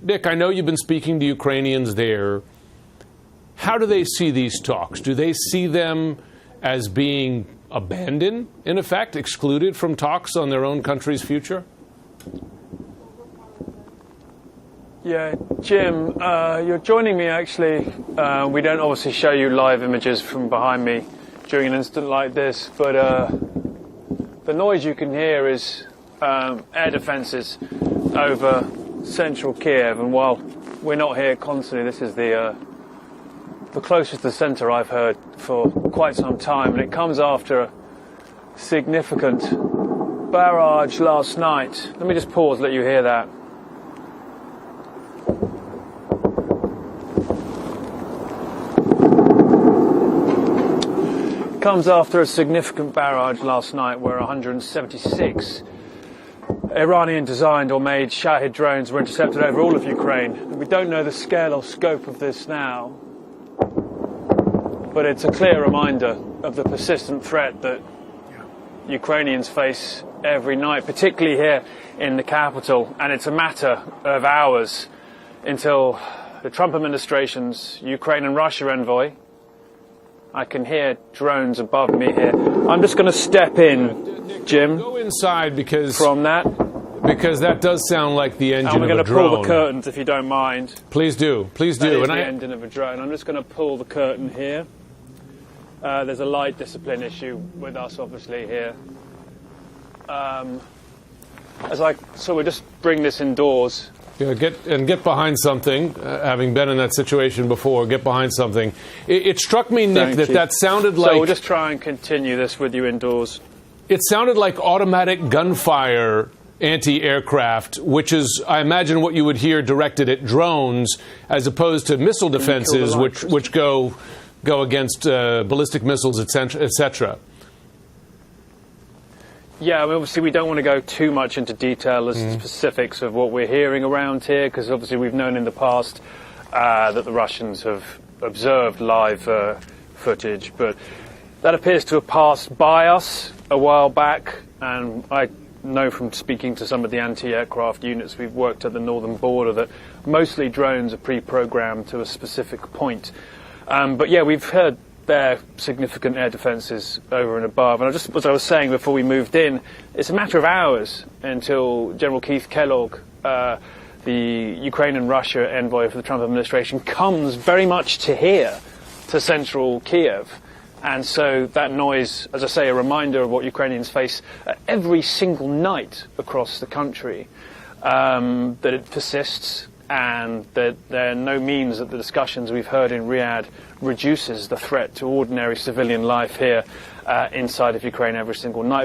Nick, I know you've been speaking to Ukrainians there. How do they see these talks? Do they see them as being abandoned, in effect, excluded from talks on their own country's future? Yeah, Jim, you're joining me, actually. We don't obviously show you live images from behind me during an incident like this, but the noise you can hear is air defences over central Kiev, and while we're not here constantly, this is the closest to the centre I've heard for quite some time, and it comes after a significant barrage last night. Let me just pause, let you hear that. Comes after a significant barrage last night where 176 Iranian-designed or made Shahid drones were intercepted over all of Ukraine. We don't know the scale or scope of this now, but it's a clear reminder of the persistent threat that Ukrainians face every night, particularly here in the capital, and it's a matter of hours until the Trump administration's Ukraine and Russia envoy. I can hear drones above me here. I'm just going to step in, Jim. Go inside because that does sound like the engine of a drone. And we're going to pull the curtains if you don't mind. Please do, please do. That is the engine of a drone. I'm just going to pull the curtain here. There's a light discipline issue with us, obviously, here. So we just bring this indoors. Yeah, get behind something. Having been in that situation before, get behind something. It struck me, Nick, that sounded like. So we'll just try and continue this with you indoors. It sounded like automatic gunfire anti-aircraft, which is, I imagine, what you would hear directed at drones, as opposed to missile defenses, which go against ballistic missiles, etc. Yeah, I mean, obviously we don't want to go too much into detail as to specifics of what we're hearing around here, because obviously we've known in the past that the Russians have observed live footage, but that appears to have passed by us a while back, and I know from speaking to some of the anti-aircraft units we've worked at the northern border that mostly drones are pre-programmed to a specific point. But yeah, we've heard there significant air defences over and above. And as I was saying before we moved in, it's a matter of hours until General Keith Kellogg, the Ukraine and Russia envoy for the Trump administration, comes very much to here, to central Kiev. And so that noise, as I say, a reminder of what Ukrainians face every single night across the country, that it persists, and that there are no means that the discussions we've heard in Riyadh reduces the threat to ordinary civilian life here inside of Ukraine every single night.